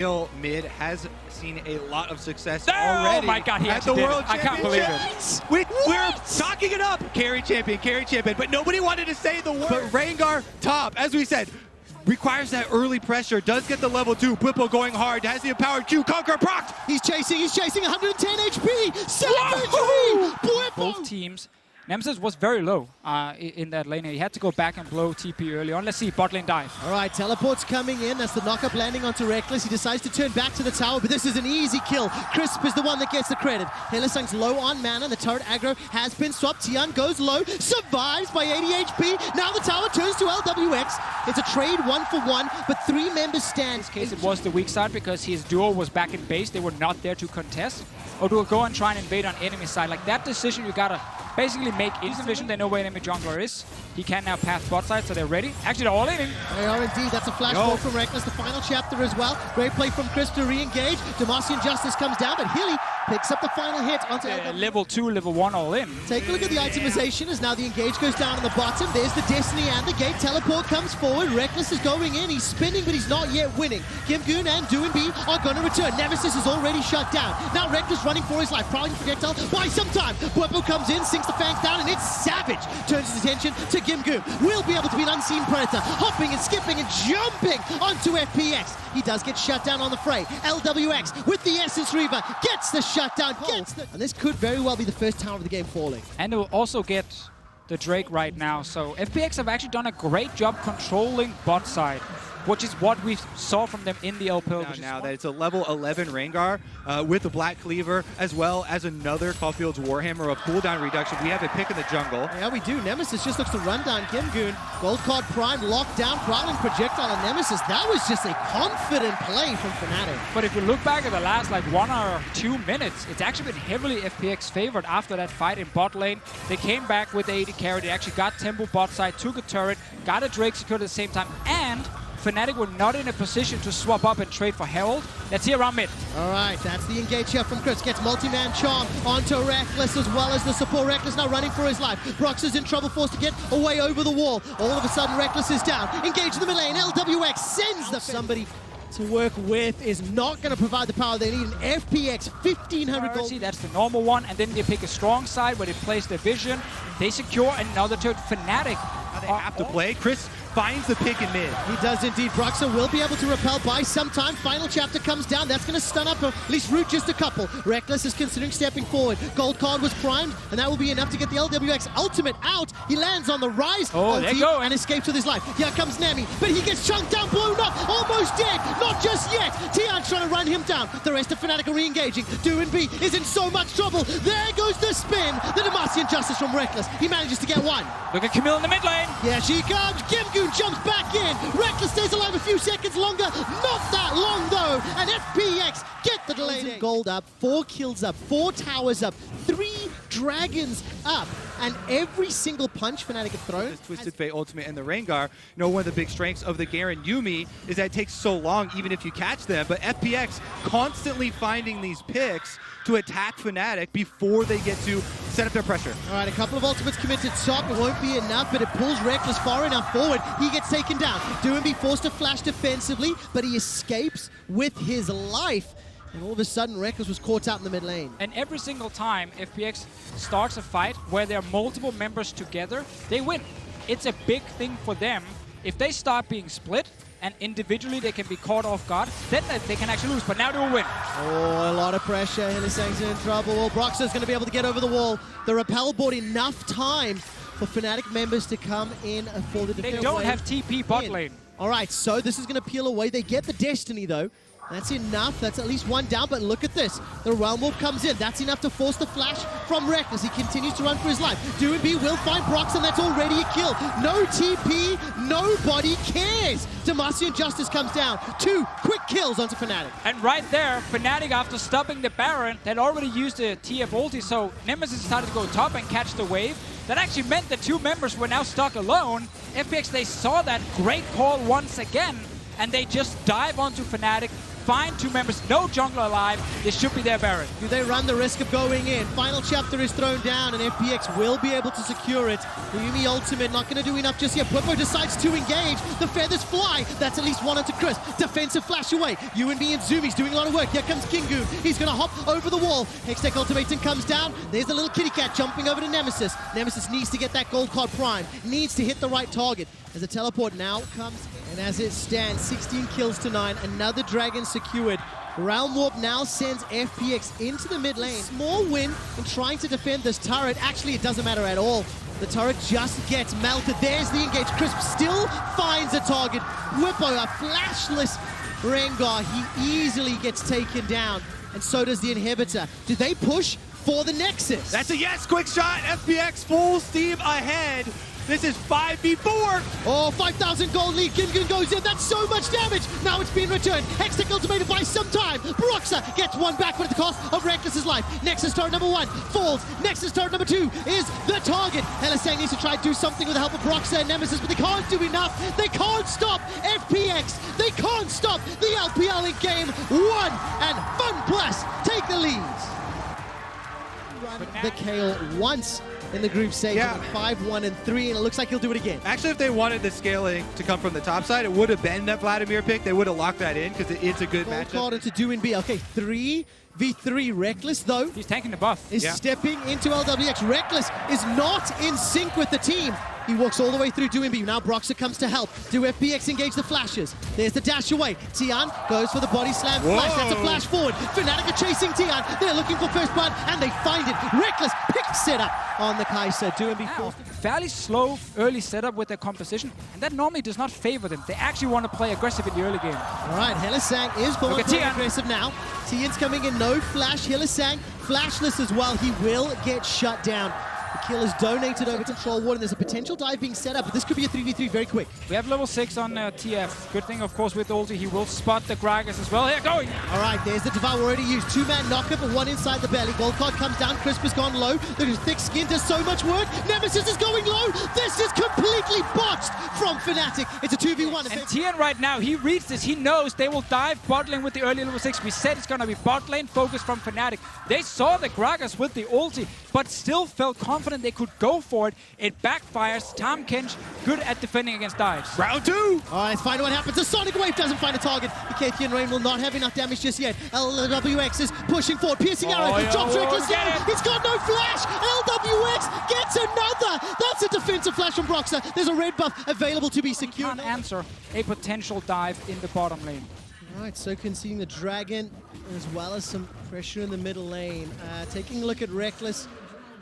Mid has seen a lot of success already. Oh my God, he at the actually did World it. I can't believe it. We're talking it up. Carry champion, but nobody wanted to say the word. But Rengar top, as we said, requires that early pressure, does get the level 2. Bwipo going hard, has the empowered Q, Conquer procced. He's chasing 110 HP. Savagery! Bwipo! Both teams. Nemesis was very low in that lane. He had to go back and blow TP early on. Let's see bot lane dive. All right, teleport's coming in. That's the knock-up landing onto Reckless. He decides to turn back to the tower, but this is an easy kill. Crisp is the one that gets the credit. Hylissang's low on mana. The turret aggro has been swapped. Tian goes low, survives by 80 HP. Now the tower turns to LWX. It's a trade 1-for-1, but 3 members stand. In this case, it was the weak side because his duo was back in base. They were not there to contest. Or to go and try and invade on enemy side. Like that decision, you gotta basically make instant vision. They know where enemy jungler is. He can now path bot side, so they're ready. Actually, they're all in. They are indeed. That's a flash ball from Reckless. The final chapter as well. Great play from Chris to re-engage. Demacian Justice comes down, but Hilly picks up the final hit onto level 2, level 1 all in. Take a look at the itemization as now the engage goes down on the bottom. There's the Destiny and the gate. Teleport comes forward. Reckless is going in. He's spinning, but he's not yet winning. Gimgoon and Doinb are going to return. Nemesis is already shut down. Now Reckless running for his life. Prowling projectile by some time. Bwipo comes in, sinks the fangs down, and it's Savage. Turns his attention to Gimgoon. Will be able to be an unseen predator. Hopping and skipping and jumping onto FPX. He does get shut down on the fray. LWX with the Essence Reaver gets the shutdown. And this could very well be the first tower of the game falling. And they'll also get the Drake right now. So FPX have actually done a great job controlling bot side, which is what we saw from them in the LPL. Now that it's a level 11 Rengar with the Black Cleaver, as well as another Caulfield's Warhammer of cooldown reduction. We have a pick in the jungle. Yeah, we do. Nemesis just looks to run down Gimgoon. Gold Card Prime locked down, Prowling projectile on Nemesis. That was just a confident play from Fnatic. But if we look back at the last like 1 or 2 minutes, it's actually been heavily FPX favored after that fight in bot lane. They came back with the 80 carry. They actually got tempo bot side, took a turret, got a Drake secured at the same time, and Fnatic were not in a position to swap up and trade for Herald. Let's see around mid. All right, that's the engage here from Chris. Gets multi-man charm onto Reckless as well as the support. Reckless now running for his life. Brox is in trouble, forced to get away over the wall. All of a sudden, Reckless is down. Engage in the mid lane. LWX sends the somebody to work with is not going to provide the power they need. An FPX 1500 gold. That's the normal one, and then they pick a strong side where they place their vision. They secure another turret. Fnatic. They have to play. Chris finds the pick in mid. He does indeed. Broxer will be able to repel by some time. Final chapter comes down. That's going to stun up, or at least root just a couple. Reckless is considering stepping forward. Gold card was primed, and that will be enough to get the LWX ultimate out. He lands on the rise there you go. And escapes with his life. Here comes Nami, but he gets chunked down, blown up, almost dead. Not just yet. Tian's trying to run him down. The rest of Fnatic are re-engaging. Doinb is in so much trouble. There goes the spin. The Demacian Justice from Reckless. He manages to get one. Look at Camille in the mid lane. Yeah, she comes. Gimgoon jumps back in. Reckless stays alive a few seconds longer. Not that long, though. And FPX get the delayed gold up. 4 kills up. 4 towers up. 3 dragons up. And every single punch Fnatic have thrown. This Twisted Fate Ultimate and the Rengar. You know, one of the big strengths of the Garen Yuumi is that it takes so long even if you catch them. But FPX constantly finding these picks to attack Fnatic before they get to set up their pressure. All right, a couple of ultimates committed top. It won't be enough, but it pulls Reckless far enough forward. He gets taken down. Doinb forced to flash defensively, but he escapes with his life. And all of a sudden, Reckless was caught out in the mid lane. And every single time FPX starts a fight where there are multiple members together, they win. It's a big thing for them. If they start being split, and individually they can be caught off guard, then they can actually lose, but now they will win. Oh, a lot of pressure. Hylissang's in trouble. Well, Broxer's going to be able to get over the wall. The repel bought enough time for Fnatic members to come in for the defense. They don't have TP bot lane. All right, so this is going to peel away. They get the Destiny, though. That's enough. That's at least one down, but look at this. The Realm Warp comes in. That's enough to force the flash from Reckless. He continues to run for his life. Doinb will find Brox, and that's already a kill. No TP, nobody cares. Demacian Justice comes down. 2 quick kills onto Fnatic. And right there, Fnatic, after stopping the Baron, had already used the TF ulti, so Nemesis decided to go top and catch the wave. That actually meant the 2 members were now stuck alone. FPX, they saw that great call once again, and they just dive onto Fnatic, find 2 members, no jungler alive. This should be their Baron. Do they run the risk of going in? Final chapter is thrown down, and FPX will be able to secure it. The Yuumi ultimate not going to do enough just yet. Bwipo decides to engage. The feathers fly. That's at least one onto Chris. Defensive flash away. UNB and Zumi's doing a lot of work. Here comes Kingu. He's going to hop over the wall. Hextech ultimatum comes down. There's the little kitty cat jumping over to Nemesis. Nemesis needs to get that gold card prime. Needs to hit the right target. As the teleport now comes, and as it stands, 16 kills to 9. Another dragon secured. Realm Warp now sends FPX into the mid lane. Small win in trying to defend this turret. Actually, it doesn't matter at all. The turret just gets melted. There's the engage. Crisp still finds a target. Bwipo, a flashless Rengar. He easily gets taken down, and so does the inhibitor. Do they push for the Nexus? That's a yes, quick shot. FPX full steam ahead. This is 5v4. Oh, 5,000 gold lead. Kimgun goes in. That's so much damage. Now it's being returned. Hextech ultimated by some time. Broxah gets one back, but at the cost of Reckless's life. Nexus turret number 1 falls. Nexus turret number 2 is the target. Helisang needs to try to do something with the help of Broxah and Nemesis, but they can't do enough. They can't stop FPX. They can't stop the LPL in game 1. And FunPlus take the lead. The Kale once in the group stage, 5-1 and 3, and it looks like he'll do it again. Actually, if they wanted the scaling to come from the top side, it would have been that Vladimir pick. They would have locked that in because it's a good matchup. Called into DoInB. Okay, 3v3. Reckless, though, He's taking the buff. is stepping into LWX. Reckless is not in sync with the team. He walks all the way through DoInB. Now Broxah comes to help. Do FPX engage the flashes? There's the dash away. Tian goes for the body slam flash. That's a flash forward. Fnatic are chasing Tian. They're looking for first blood, and they find it. Reckless picks it up on the Kai'Sa. DoInB forced. Fairly slow early setup with their composition, and that normally does not favor them. They actually want to play aggressive in the early game. All right, Helisang is going aggressive now. Tian's coming in, no flash. Helisang flashless as well. He will get shut down. The kill is donated over to Control Ward, and there's a potential dive being set up, but this could be a 3v3 very quick. We have level 6 on TF. Good thing, of course, with ulti, he will spot the Gragas as well. Here, going! All right, there's the Devour already used. 2-man knockup, but 1 inside the belly. Gold card comes down. Crisp has gone low. The thick skin does so much work. Nemesis is going low. This is completely botched from Fnatic. It's a 2v1. And Tian right now, he reads this. He knows they will dive bot lane with the early level 6. We said it's going to be bot lane focus from Fnatic. They saw the Gragas with the ulti, but still felt confident they could go for it. It backfires. Tahm Kench, good at defending against dives. Round 2. All right, let's find out what happens. The Sonic Wave doesn't find a target. The Kathian Rain will not have enough damage just yet. LWX is pushing forward. Piercing arrow. Drops Reckless down. It's got no flash. LWX gets another. That's a defensive flash from Broxah. There's a red buff available to be secured. Can't answer a potential dive in the bottom lane. All right, so conceding the Dragon as well as some pressure in the middle lane. Taking a look at Reckless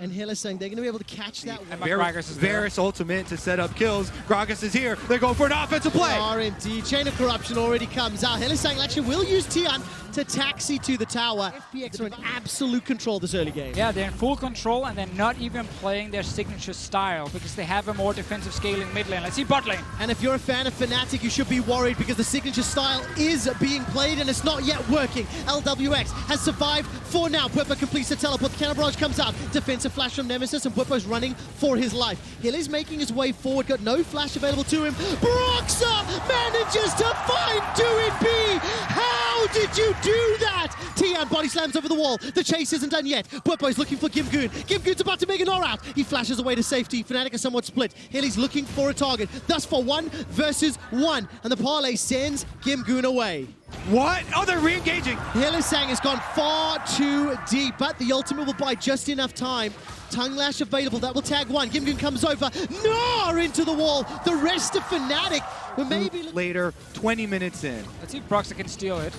and Helisang, they're going to be able to catch that one. Varus ultimate to set up kills. Gragas is here. They're going for an offensive play. RMD. Chain of Corruption already comes out. Helisang actually will use Tian to taxi to the tower. FPX are in absolute control this early game. Yeah, they're in full control, and they're not even playing their signature style because they have a more defensive scaling mid lane. Let's see bot lane. And if you're a fan of Fnatic, you should be worried because the signature style is being played and it's not yet working. LWX has survived for now. Bwipo completes the teleport. The counter barrage comes out. Defensive flash from Nemesis, and Bwipo's running for his life. Hill is making his way forward. Got no flash available to him. Broxah manages to find DoInB. How did you do that? Tian body slams over the wall. The chase isn't done yet. Bwipo's looking for Gimgoon. Gimgoon's about to make an all-out. He flashes away to safety. Fnatic are somewhat split. Hilly's looking for a target. Thus for 1 versus 1. And the parlay sends Gimgoon away. What? Oh, they're re-engaging. Helisang has gone far too deep, but the ultimate will buy just enough time. Tongue Lash available. That will tag 1. Gimgoon comes over. No! Into the wall. The rest of Fnatic will maybe... Later, 20 minutes in. Let's see if Broxah can steal it.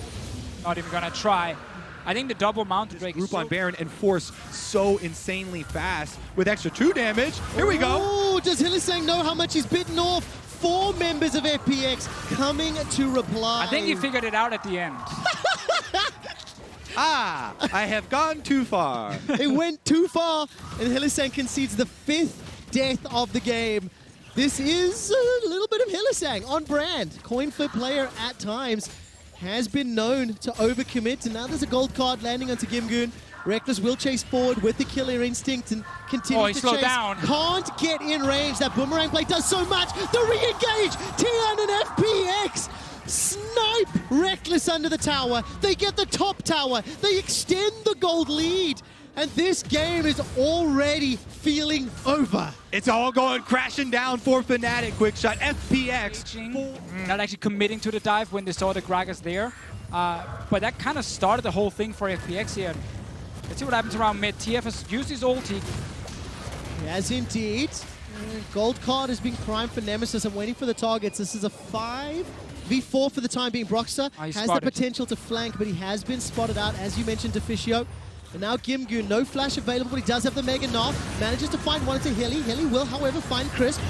Not even gonna try. I think the double mount break Group on Baron and Force so insanely fast with extra 2 damage. Here we go. Oh, does Helisang know how much he's bitten off? 4 members of FPX coming to reply. I think he figured it out at the end. I have gone too far. It went too far, and Helisang concedes the 5th death of the game. This is a little bit of Helisang on brand. Coin flip player at times. Has been known to overcommit, and now there's a gold card landing onto Gimgoon. Reckless will chase forward with the killer instinct and continue to chase. Down. Can't get in range. That boomerang play does so much. The re-engage. Tian and FPX snipe Reckless under the tower. They get the top tower. They extend the gold lead. And this game is already feeling over. It's all going crashing down for Fnatic. Quick shot, FPX. Not actually committing to the dive when they saw the Gragas there. But that kind of started the whole thing for FPX here. Let's see what happens around mid. TF has used his ulti. Yes, indeed. Gold card has been primed for Nemesis. I'm waiting for the targets. This is a 5v4 for the time being. Broxah has the potential to flank, but he has been spotted out, as you mentioned, Deficio. And now Gimgoon, no flash available, but he does have the Mega Knock. Manages to find one into Hilly. Hilly will, however, find Crisp.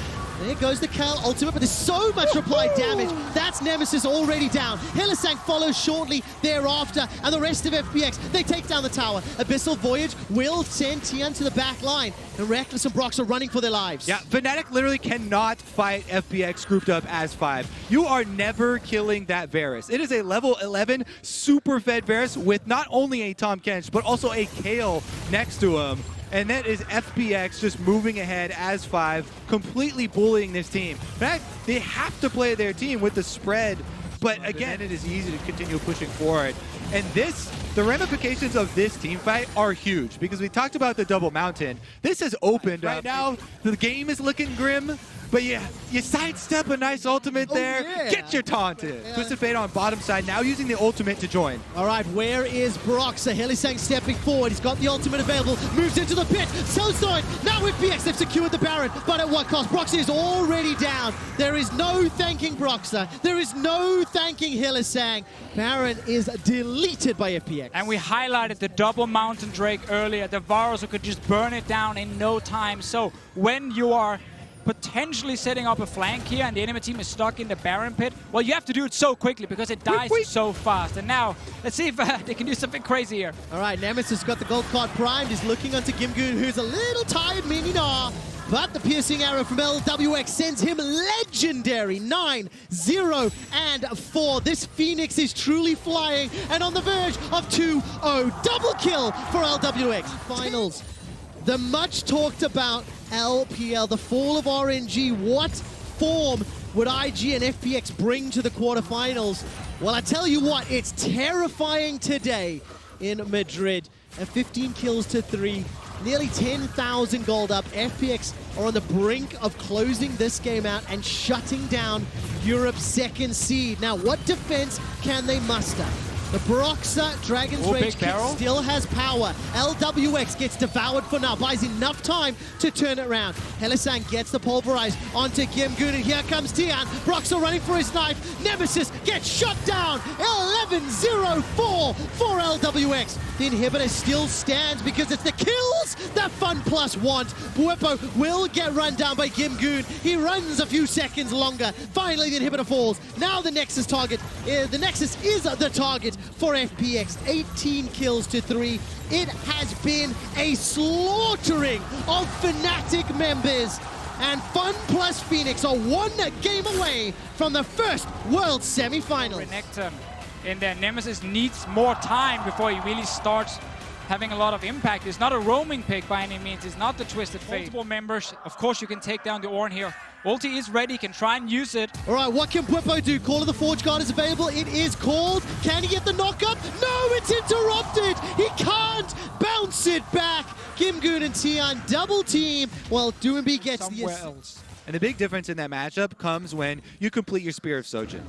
There goes the Cal ultimate, but there's so much reply damage. That's Nemesis already down. Hylissang follows shortly thereafter, and the rest of FPX, they take down the tower. Abyssal Voyage will send Tian to the back line, and Reckless and Brox are running for their lives. Yeah, Fnatic literally cannot fight FPX grouped up as 5. You are never killing that Varus. It is a level 11 super fed Varus with not only a Tahm Kench, but also a Kayle next to him. And that is FPX just moving ahead as 5, completely bullying this team. In fact, they have to play their team with the spread, but again, it is easy to continue pushing forward. And the ramifications of this team fight are huge because we talked about the double mountain. This has opened up. Right now, the game is looking grim, but yeah, you sidestep a nice ultimate there, get your taunted. Twisted Fate on bottom side, now using the ultimate to join. All right, where is Broxah? Hylissang stepping forward. He's got the ultimate available, moves into the pit. So sorry, now with FPX, they've secured the Baron, but at what cost? Broxah is already down. There is no thanking Broxah. There is no thanking Hylissang. Baron is deleted by FPX. And we highlighted the double Mountain Drake earlier, the Varus who could just burn it down in no time. So when you are potentially setting up a flank here and the enemy team is stuck in the Baron pit, well, you have to do it so quickly because it dies so fast. And now, let's see if they can do something crazy here. All right, Nemesis got the gold card primed. He's looking onto Gimgoon, who's a little tired, Mininar. But the piercing arrow from LWX sends him legendary 9-0-4. This Phoenix is truly flying and on the verge of 2-0. Double kill for LWX. Finals. The much talked about LPL, the fall of RNG. What form would IG and FPX bring to the quarterfinals? Well, I tell you what, it's terrifying today in Madrid. And 15 kills to 3, nearly 10,000 gold up. FPX are on the brink of closing this game out and shutting down Europe's second seed. Now, what defense can they muster? The Broxah Dragon's Rage kick still has power. LWX gets devoured for now, buys enough time to turn it around. Hylissang gets the pulverized onto Gimgoon, and here comes Tian. Broxah running for his knife. Nemesis gets shut down. 11-0-4 for LWX. The inhibitor still stands because it's the kills that FunPlus want. Bwipo will get run down by Gimgoon. He runs a few seconds longer. Finally, the inhibitor falls. Now the Nexus target. The Nexus is the target for FPX. 18 kills to 3. It has been a slaughtering of Fnatic members. And FunPlus Phoenix are one game away from the first World Semi-Final. And then Nemesis needs more time before he really starts having a lot of impact. It's not a roaming pick by any means. It's not the Twisted Fate. Multiple members. Of course, you can take down the Ornn here. Ulti is ready. Can try and use it. All right, what can Bwipo do? Call of the Forge Guard is available. It is called. Can he get the knockup? No, it's interrupted. He can't bounce it back. Gimgoon and Tian double team. Well, Doinb gets somewhere else. And the big difference in that matchup comes when you complete your Spear of Sojin.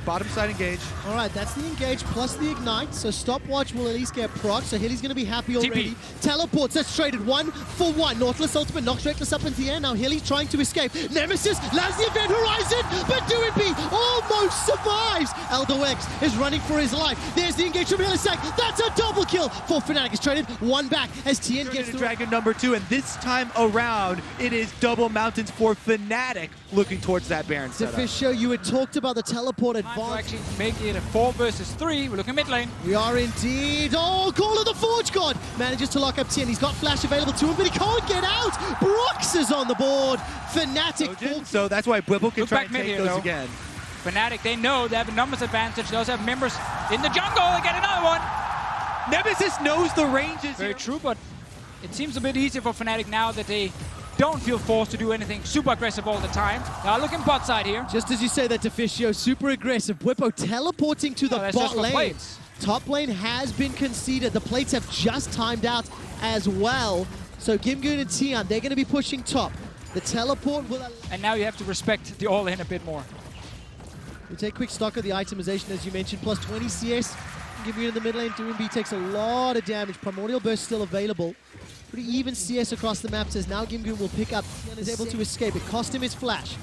Bottom side engage. All right, that's the engage plus the ignite. So stopwatch will at least get proc. So Hilly's going to be happy already. TP. Teleports. That's traded 1-for-1. Nautilus ultimate knocks Reckless up into the air. Now Hilly trying to escape. Nemesis lands the event horizon, but Doinb almost survives. LWX is running for his life. There's the engage from Hylissang. That's a double kill for Fnatic. Is traded one back as Tian gets the Dragon number 2, and this time around, it is double mountains for Fnatic looking towards that Baron setup. Deficio, you had talked about the teleport advance. Actually make it a 4 versus 3. We're looking mid lane. We are indeed. Oh, Call of the Forge God manages to lock up Tian. He's got flash available to him, but he can't get out. Brox is on the board. Fnatic. So that's why Bwipo can try and take those again. Fnatic, they know they have a numbers advantage. They also have members in the jungle. They get another one. Nemesis knows the ranges. Very true, but it seems a bit easier for Fnatic now that they don't feel forced to do anything super aggressive all the time. Now looking bot side here. Just as you say that, Deficio, super aggressive. Bwipo teleporting to the bot lane. Plates. Top lane has been conceded. The plates have just timed out as well. So Gimgoon and Tian, they're going to be pushing top. The teleport will... And now you have to respect the all-in a bit more. We take quick stock of the itemization, as you mentioned. Plus 20 CS. Gimgoon in the mid lane. Doinb takes a lot of damage. Primordial Burst still available. Pretty even CS across the map. Says now Gimgoon will pick up. Tian is able to escape. It cost him his flash.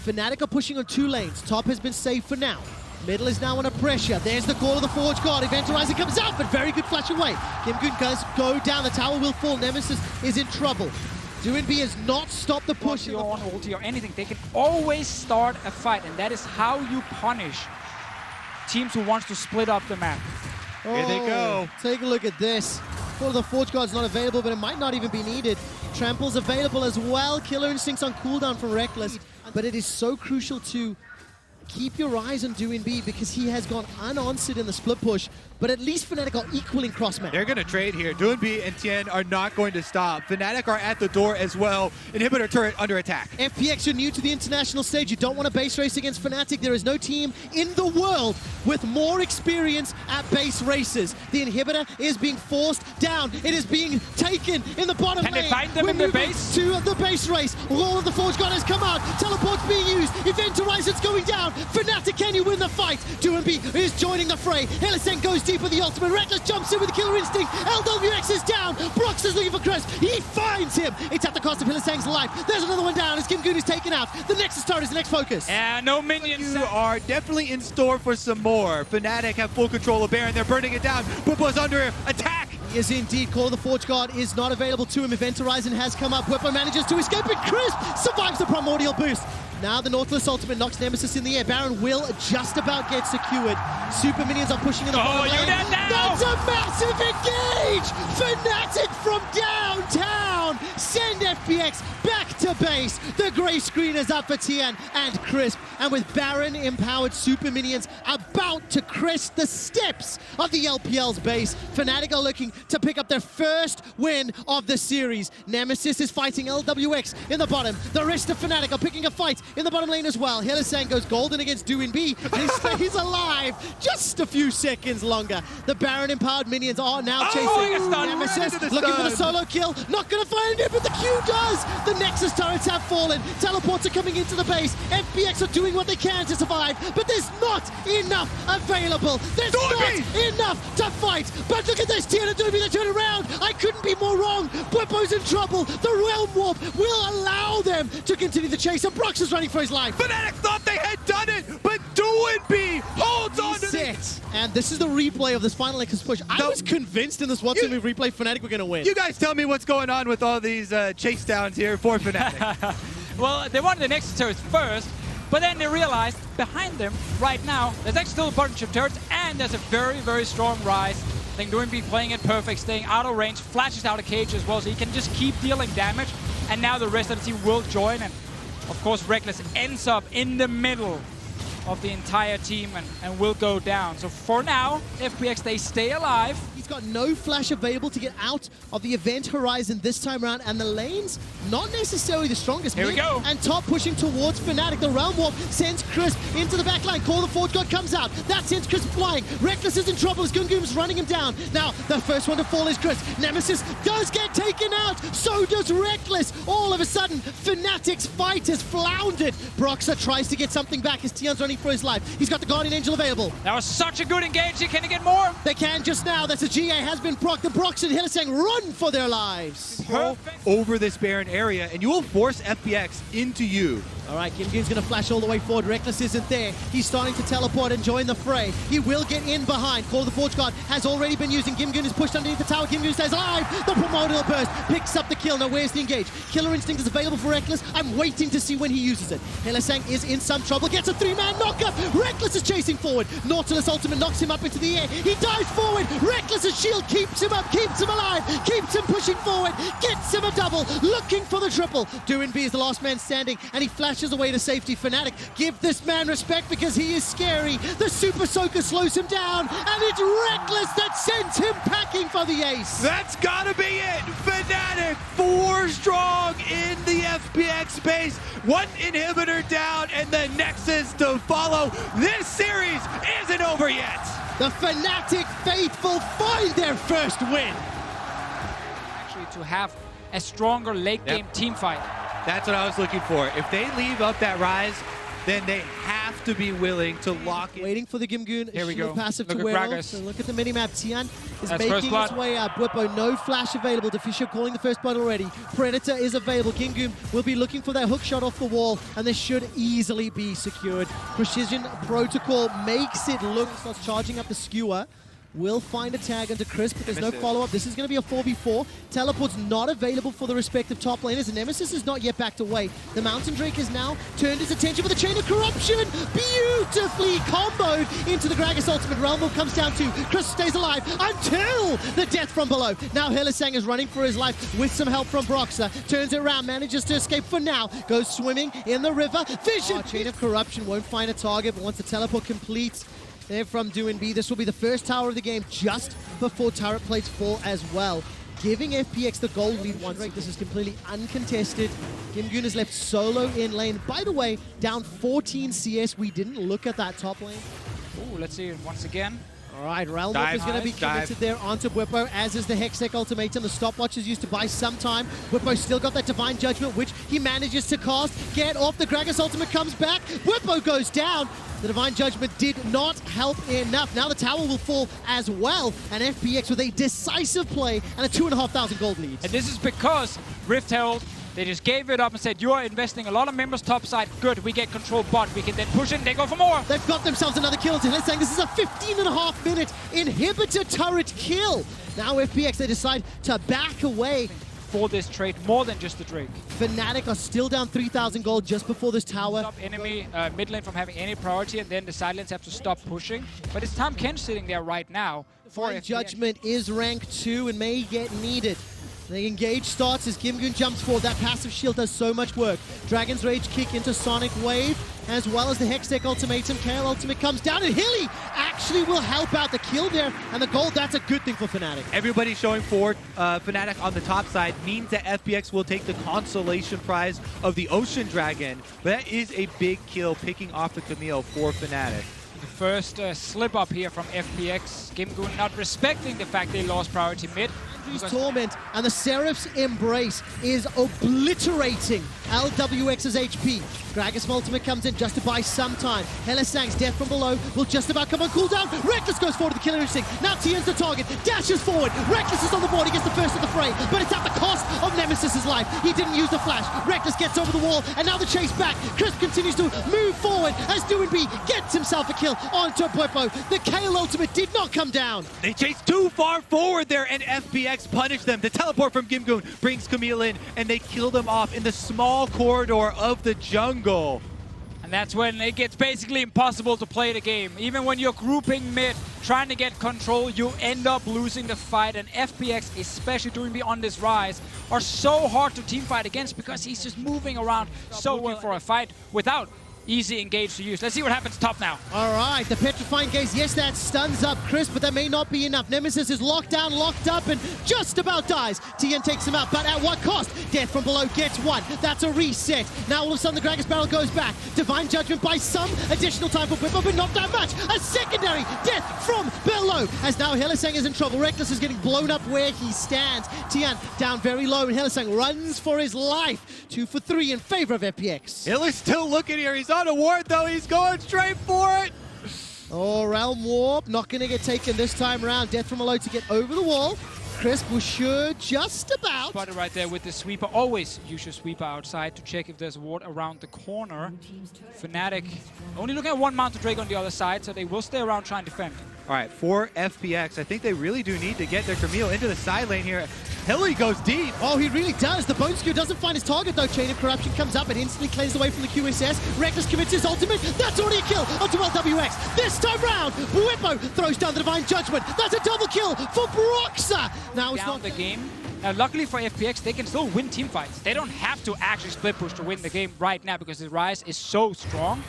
Fnatic are pushing on 2 lanes. Top has been saved for now. Middle is now under pressure. There's the call of the Forge God. Event Horizon comes out, but very good flash away. Gimgoon does go down. The tower will fall. Nemesis is in trouble. Doinb has not stopped the push. Ulti or ulti or anything. They can always start a fight, and that is how you punish teams who wants to split up the map. Here they go. Take a look at this. Call of the Forge God's not available, but it might not even be needed. Trample's available as well. Killer Instinct's on cooldown from Reckless. But it is so crucial to keep your eyes on Doinb because he has gone unanswered in the split push, but at least Fnatic are equal in cross-map. They're going to trade here. Doinb and Tian are not going to stop. Fnatic are at the door as well. Inhibitor turret under attack. FPX, you're new to the international stage. You don't want to base race against Fnatic. There is no team in the world with more experience at base races. The Inhibitor is being forced down. It is being taken in the bottom lane. Can they find them in the base? To the base race. Wall of the Forge God has come out. Teleport's being used. Event Horizon's going down. Fnatic, can you win the fight? Doinb is joining the fray. Hylissang goes deep with the ultimate. Reckless jumps in with the Killer Instinct. LWX is down. Brox is looking for Crest. He finds him. It's at the cost of Hylissang's life. There's another one down as Gimgoon is taken out. The Nexus turret is the next focus. Yeah, no minions. You are definitely in store for some more. Fnatic have full control of Baron. They're burning it down. Bwipo's under attack. Yes, indeed. Call of the Forge God is not available to him. Event Horizon has come up. Bwipo manages to escape, and Crisp survives the Primordial Boost. Now the Nautilus ultimate knocks Nemesis in the air. Baron will just about get secured. Super minions are pushing in the bottom lane. That's a massive engage! Fnatic from downtown! Send FPX back to base. The grey screen is up for Tian and Crisp. And with Baron-empowered super minions about to crest the steps of the LPL's base, Fnatic are looking to pick up their first win of the series. Nemesis is fighting LWX in the bottom. The rest of Fnatic are picking a fight in the bottom lane as well. Hylissang goes golden against Doinb. He stays alive just a few seconds longer. The Baron-empowered minions are now chasing Nemesis, looking for the solo kill. Not going to find it, but the Q does. The Nexus turrets have fallen. Teleports are coming into the base. FPX are doing what they can to survive, but there's not enough available. There's not enough to fight. But look at this, Tian and Doinb, they turn around. I couldn't be more wrong. Bwipo's in trouble. The Realm Warp will allow them to continue the chase, and Brox is running for his life. Fnatic thought they had done it, but Doinb holds on to it. And this is the replay of this final Nexus push. I was convinced in this one move replay Fnatic were going to win. You guys tell me what's going on with all these chase downs here for Fnatic. Well, they wanted the Nexus turrets first, but then they realized behind them right now, there's actually still a bunch of turrets, and there's a very, very strong rise. I think Doinb playing it perfect, staying out of range, flashes out of cage as well, so he can just keep dealing damage. And now the rest of the team will join, and of course Reckless ends up in the middle of the entire team and will go down. So for now, FPX, they stay alive. He's got no flash available to get out of the Event Horizon this time around, and the lanes not necessarily the strongest. Here we go. And top pushing towards Fnatic. The Realm Warp sends Crisp into the backline. Call of the Forge God comes out. That sends Crisp flying. Reckless is in trouble as Gungoom's running him down. Now, the first one to fall is Crisp. Nemesis does get taken out. So does Reckless. All of a sudden, Fnatic's fight has floundered. Broxer tries to get something back as Tian's running for his life. He's got the Guardian Angel available. That was such a good engage. Can he get more? They can just now. That's a GA has been procced. The Brox and Hylissang run for their lives. Perfect. Over this Baron area, and you will force FPX into you. All right, Gimgoon's going to flash all the way forward. Reckless isn't there. He's starting to teleport and join the fray. He will get in behind. Call of the Forge God has already been using. Gimgoon is pushed underneath the tower. Gimgoon stays alive. The Primordial Burst picks up the kill. Now, where's the engage? Killer Instinct is available for Reckless. I'm waiting to see when he uses it. Hylissang is in some trouble. Gets a 3-man knockup. Reckless is chasing forward. Nautilus ultimate knocks him up into the air. He dives forward. Reckless's shield keeps him up, keeps him alive, keeps him pushing forward, gets him a double, looking for the triple. Doinb is the last man standing, and he flashes away to safety. Fnatic, give this man respect because he is scary. The Super Soaker slows him down, and it's Reckless that sends him packing for the ace. That's gotta be it. Fnatic 4 strong in the FPX space. 1 inhibitor down and the Nexus to follow. This series isn't over yet. The Fnatic faithful find their first win. Actually, to have a stronger late game team fight. That's what I was looking for. If they leave up that rise, then they have to be willing to lock in. Waiting for the Gimgoon Here we go. passive Look to at wear off. Gragas. So look at the minimap. Tian is That's making first blood. his way up. Bwipo, no flash available. Fisher calling the first blood already. Predator is available. Gimgoon will be looking for that hook shot off the wall, and this should easily be secured. Precision Protocol makes it look, starts charging up the skewer. Will find a tag onto Chris, but there's no follow-up. This is going to be a 4v4. Teleport's not available for the respective top laners, and Nemesis is not yet backed away. The Mountain Drake has now turned his attention for the Chain of Corruption. Beautifully comboed into the Gragas ultimate. Realm comes down to Chris stays alive until the death from below. Now Hylissang is running for his life with some help from Broxah. Turns it around, manages to escape for now. Goes swimming in the river. Vision! Chain of Corruption won't find a target, but once the teleport completes, there from Doinb. This will be the first tower of the game just before turret plates fall as well, giving FPX the gold lead once. This is completely uncontested. Gimgoon is left solo in lane. By the way, down 14 CS. We didn't look at that top lane. Ooh, let's see it once again. All right, Realm is going to be committed there onto Bwipo, as is the Hextech ultimatum. The stopwatch is used to buy some time. Bwipo still got that Divine Judgment, which he manages to cast. Get off, the Gragas ultimate comes back. Bwipo goes down. The Divine Judgment did not help enough. Now the tower will fall as well, and FPX with a decisive play and a 2,500 gold lead. And this is because Rift Herald, they just gave it up and said, you are investing a lot of members topside. Good, we get control bot. We can then push in, they go for more. They've got themselves another kill. Let's say this is a 15.5-minute inhibitor turret kill. Now FPX, they decide to back away for this trade, more than just the Drake. Fnatic are still down 3,000 gold just before this tower. Stop enemy mid lane from having any priority, and then the side lanes have to stop pushing. But it's Tahm Kench sitting there right now for FPX. Judgment is rank 2 and may get needed. The engage starts as Gimgoon jumps forward. That passive shield does so much work. Dragon's Rage kick into Sonic Wave, as well as the Hextech ultimatum. KazaLoLL ultimate comes down, and Hilly actually will help out the kill there. And the gold, that's a good thing for Fnatic. Everybody showing forward. Fnatic on the top side means that FPX will take the consolation prize of the Ocean Dragon. But that is a big kill, picking off the Camille for Fnatic. The first slip up here from FPX. Gimgoon not respecting the fact they lost priority mid. Torment and the Seraph's Embrace is obliterating LWX's HP. Gragas ultimate comes in just to buy some time. Hylissang's death from below will just about come on cooldown. Reckless goes forward to the killer instinct. Now Tian's the target, dashes forward. Reckless is on the board, he gets the first of the fray, but it's at the cost of Nemesis's life. He didn't use the flash. Reckless gets over the wall, and now the chase back. Chris continues to move forward as Doinb gets himself a kill onto Bwipo. The KazaLoLL ultimate did not come down. They chase too far forward there, and FPX punish them. The teleport from Gimgoon brings Camille in, and they kill them off in the small corridor of the jungle. And that's when it gets basically impossible to play the game. Even when you're grouping mid, trying to get control, you end up losing the fight. And FPX, especially Doinb on this rise, are so hard to teamfight against because he's just moving around so well for a fight without easy engage to use. Let's see what happens top now. All right, the Petrifying Gaze, yes, that stuns up Chris, but that may not be enough. Nemesis is locked down, locked up, and just about dies. Tien takes him out, but at what cost? Death from below gets one. That's a reset. Now all of a sudden the Gragas barrel goes back. Divine Judgment buys some additional time for Bwipo, but not that much. A secondary death from below, as now Hylissang is in trouble. Reckless is getting blown up where he stands. Tien down very low, and Hylissang runs for his life. 2 for 3 in favor of FPX. Hill is still looking here. He's on a ward, though. He's going straight for it. Oh, Realm Warp, not going to get taken this time around. Death from below to get over the wall. Crisp was sure just about. Spotted right there with the sweeper. Always use your sweeper outside to check if there's a ward around the corner. Fnatic only looking at one Mountain Drake on the other side, so they will stay around trying to defend. All right, for FPX, I think they really do need to get their Camille into the side lane here. Hilly goes deep. Oh, he really does. The Bone Skewer doesn't find his target, though. Chain of Corruption comes up and instantly cleanses away from the QSS. Reckless commits his ultimate. That's already a kill onto LWX. This time round, Whippo throws down the Divine Judgment. That's a double kill for Broxah. Now it's not the game. Luckily for FPX, they can still win team fights. They don't have to actually split push to win the game right now because the Rise is so strong.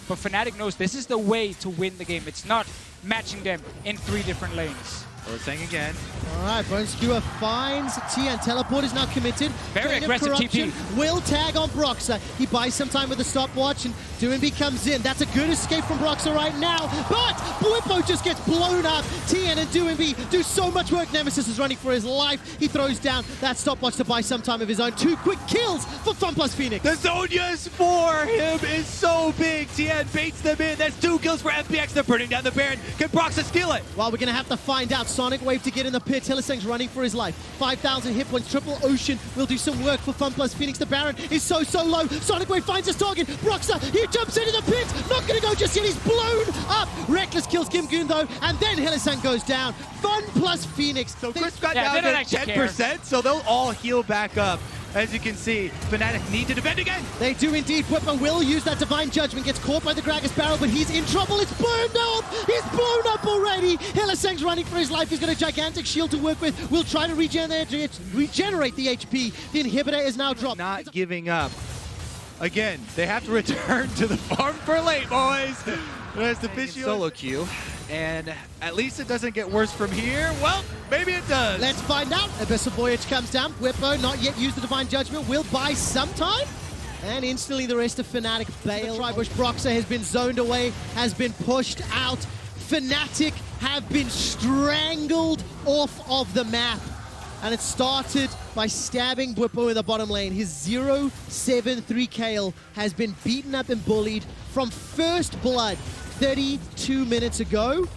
But Fnatic knows this is the way to win the game. It's not matching them in 3 different lanes. Hylissang again. All right, Bone Skewer finds Tian. Teleport is now committed. Very Chain of aggressive Corruption TP. will tag on Broxah. He buys some time with the stopwatch, and Doinby comes in. That's a good escape from Broxah right now, but Whippo just gets blown up. Tian and Doinby do so much work. Nemesis is running for his life. He throws down that stopwatch to buy some time of his own. 2 quick kills for FunPlus Phoenix. The Zonias for him is so big. Tian baits them in. That's 2 kills for FPX. They're burning down the Baron. Can Broxah steal it? Well, we're going to have to find out. Sonic Wave to get in the pit. Hylissang's running for his life. 5,000 hit points. Triple Ocean will do some work for FunPlus Phoenix. The Baron is so low. Sonic Wave finds his target. Broxah, he jumps into the pit. Not going to go just yet. He's blown up. Reckless kills Gimgoon, though. And then Hylissang goes down. FunPlus Phoenix. So Chris got down to 10%, so they'll all heal back up. As you can see, Fnatic need to defend again. They do indeed. Whippo will use that Divine Judgment. Gets caught by the Gragas barrel, but he's in trouble. It's burned up. He's blown up already. Hylissang's running for his life. He's got a gigantic shield to work with. We'll try to regenerate the HP. The inhibitor is now dropped. Not giving up. Again, they have to return to the farm for late, boys. There's the fishy solo queue. And at least it doesn't get worse from here. Well, maybe it does. Let's find out. Abyssal Voyage comes down. Whippo not yet used the Divine Judgment. Will buy some time. And instantly the rest of Fnatic bail. Tribush Broxah has been zoned away, has been pushed out. Fnatic have been strangled off of the map. And it started by stabbing Whippo in the bottom lane. His 0-7-3 Kale has been beaten up and bullied from first blood 32 minutes ago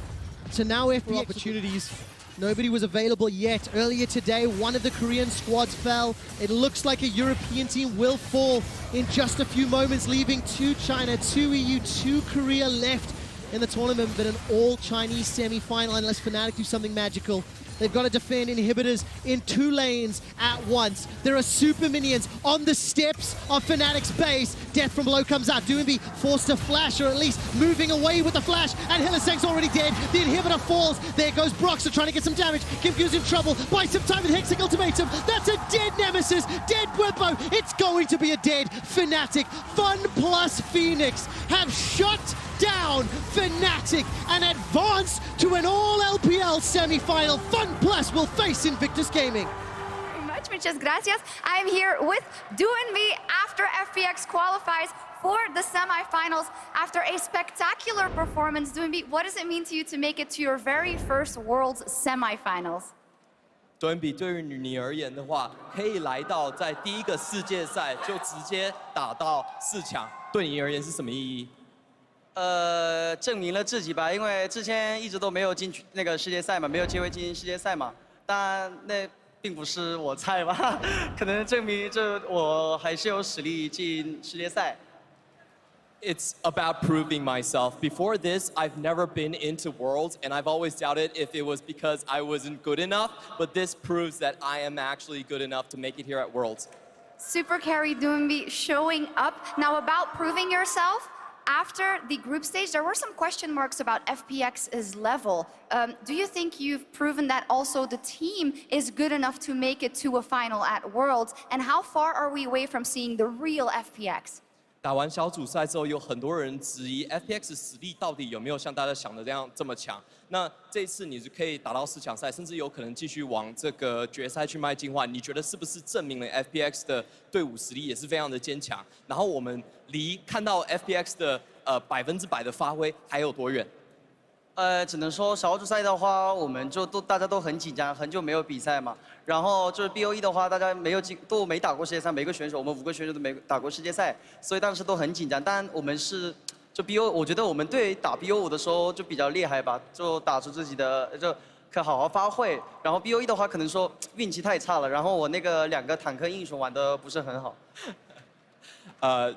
to now FPX opportunities. Nobody was available yet. Earlier today, one of the Korean squads fell. It looks like a European team will fall in just a few moments, leaving 2 China, 2 EU, 2 Korea left in the tournament, but an all-Chinese semi-final unless Fnatic do something magical. They've got to defend inhibitors in 2 lanes at once. There are super minions on the steps of Fnatic's base. Death from below comes out. Doinby forced to flash, or at least moving away with the flash, and Hylissang's already dead. The inhibitor falls. There goes Broxah trying to get some damage. Gimgoon's in trouble. Buy some time with Hexing Ultimatum. That's a dead Nemesis. Dead Whippo. It's going to be a dead Fnatic. FunPlus Phoenix have shut down Fnatic and advance to an all-LPL semi-final. FunPlus will face Invictus Gaming. Muchas gracias. I'm here with Doinby after FPX qualifies for the semifinals after a spectacular performance. Doinby, what does it mean to you to make it to your very first Worlds semifinals? Doinby 对于你而言的话，可以来到在第1个世界赛就直接打到4强，对你而言是什么意义？证明了自己吧，因为之前一直都没有进那个世界赛嘛，没有机会进世界赛嘛。当然，那并不是我菜吧，可能证明这我还是有实力进世界赛。It's about proving myself. Before this, I've never been into Worlds, and I've always doubted if it was because I wasn't good enough, but this proves that I am actually good enough to make it here at Worlds. Super carry Doinby showing up. Now about proving yourself, after the group stage, there were some question marks about FPX's level. Do you think you've proven that also the team is good enough to make it to a final at Worlds? And how far are we away from seeing the real FPX? 打完小组赛之后，有很多人质疑 FPX 实力到底有没有像大家想的这么强。那这一次你是可以打到4强赛，甚至有可能继续往这个决赛去迈进的话，你觉得是不是证明了 FPX 的队伍实力也是非常的坚强？然后我们离看到 FPX 的100%的发挥还有多远？只能说小组赛的话，我们就大家都很紧张，很久没有比赛嘛。然后就是 BOE 的话，大家都没打过世界赛，每个选手我们5个选手都没打过世界赛，所以当时都很紧张。但我们是就 BO， 我觉得我们队打 BO5的时候就比较厉害吧，就打出自己的就可好好发挥。然后 BOE 的话，可能说运气太差了，然后我那个2个坦克英雄玩的不是很好。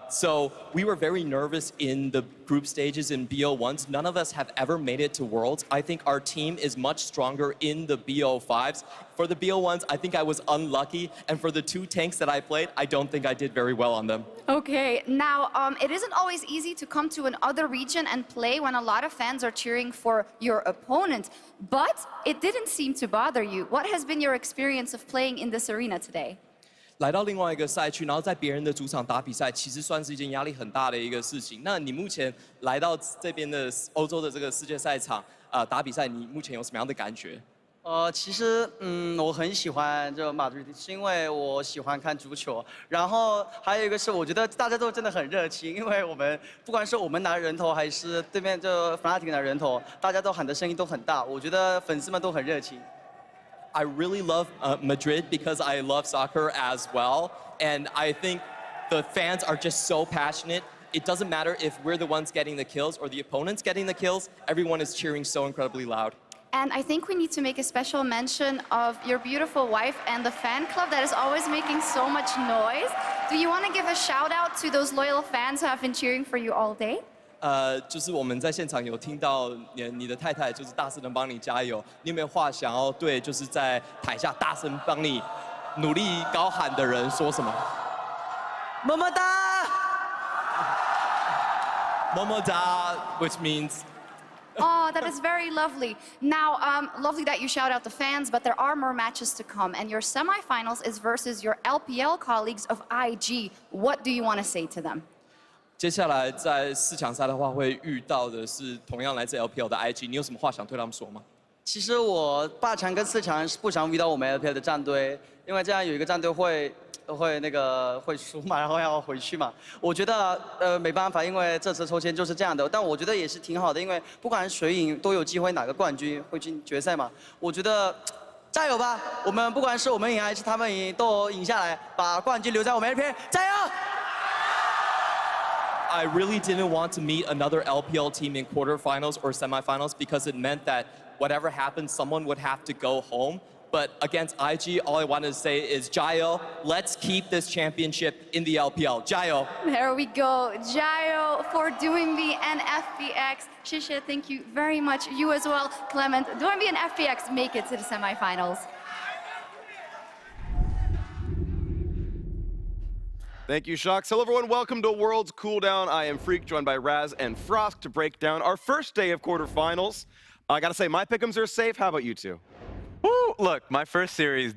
So we were very nervous in the group stages in BO1s. None of us have ever made it to Worlds. I think our team is much stronger in the BO5s. For the BO1s, I think I was unlucky. And for the 2 tanks that I played, I don't think I did very well on them. Okay, now it isn't always easy to come to another region and play when a lot of fans are cheering for your opponent. But it didn't seem to bother you. What has been your experience of playing in this arena today? 来到另外一个赛区，然后在别人的主场打比赛，其实算是一件压力很大的一个事情。那你目前来到这边的欧洲的这个世界赛场，打比赛，你目前有什么样的感觉？其实我很喜欢这马德里，是因为我喜欢看足球。然后还有一个是，我觉得大家都真的很热情，因为我们不管是我们拿人头，还是对面就 Fnatic 拿人头，大家都喊的声音都很大。我觉得粉丝们都很热情。 I really love Madrid because I love soccer as well. And I think the fans are just so passionate. It doesn't matter if we're the ones getting the kills or the opponents getting the kills. Everyone is cheering so incredibly loud. And I think we need to make a special mention of your beautiful wife and the fan club that is always making so much noise. Do you want to give a shout out to those loyal fans who have been cheering for you all day? 就是我们在现场有听到你的太太就是大声的帮你加油，你有没有话想要对就是在台下大声帮你努力高喊的人说什么？么么哒，么么哒 ，which means. Oh, that is very lovely. Now, lovely that you shout out the fans, but there are more matches to come, and your semifinals is versus your LPL colleagues of IG. What do you want to say to them? 接下来在4强赛的话，会遇到的是同样来自 LPL 的 IG， 你有什么话想对他们说吗？其实我8强跟4强是不想遇到我们 LPL 的战队，因为这样有一个战队会输嘛，然后要回去嘛。我觉得没办法，因为这次抽签就是这样的。但我觉得也是挺好的，因为不管谁赢都有机会拿个冠军，会进决赛嘛。我觉得加油吧，我们不管是我们赢还是他们赢，都赢下来，把冠军留在我们 LPL， 加油！ I really didn't want to meet another LPL team in quarterfinals or semifinals because it meant that whatever happened, someone would have to go home. But against IG, all I wanted to say is, 加油, let's keep this championship in the LPL. 加油. There we go. Jayo for Doingby and FPX. Shisha, thank you very much. You as well, Clement. Doingby and FPX make it to the semifinals. Thank you, Shox. Hello, everyone. Welcome to World's Cooldown. I am Freak, joined by Raz and Frost to break down our first day of quarterfinals. I gotta say, my pick'ems are safe. How about you two? Woo! Look, my first series